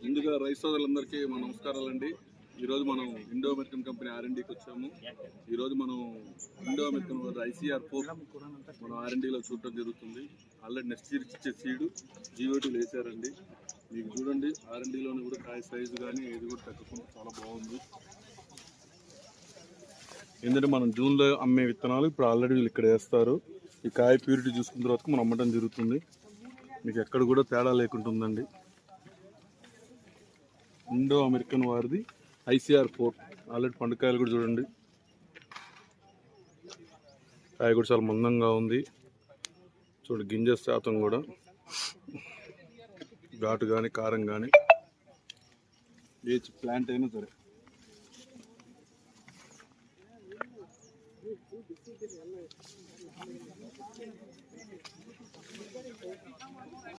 ముందుగా రైతు సోదరులందరికీ మా నమస్కారాలండి. ఈరోజు మనం ఇండో అమెరికన్ కంపెనీ R&Dకి వచ్చాము. ఈరోజు మనం ఇండో అమెరికన్ ICR4 మనం R&Dలో చూడటం జరుగుతుంది. ఆల్రెడీ నెక్స్ట్ ఇయర్ ఇచ్చే సీడు G02 వేసారండి. మీకు చూడండి R&Dలోని కూడా కాయ సైజు కానీ ఏది కూడా తగ్గకుండా చాలా బాగుంది. ఎందుకంటే మనం జూన్లో అమ్మే విత్తనాలు ఇప్పుడు ఆల్రెడీ వీళ్ళు ఇక్కడ వేస్తారు. ఈ కాయ ప్యూరిటీ చూసుకున్న తర్వాత మనం అమ్మటం జరుగుతుంది. మీకు ఎక్కడ కూడా తేడా లేకుండా ఉందండి. ఇండో అమెరికన్ వారిది ICR4 ఆల్రెడీ పండుకాయలు కూడా చూడండి. కాయ కూడా చాలా మందంగా ఉంది. చూడండి గింజ శాతం కూడా ఘాటు కానీ కారం కానీ ఏ ప్లాంట్ అయినా సరే.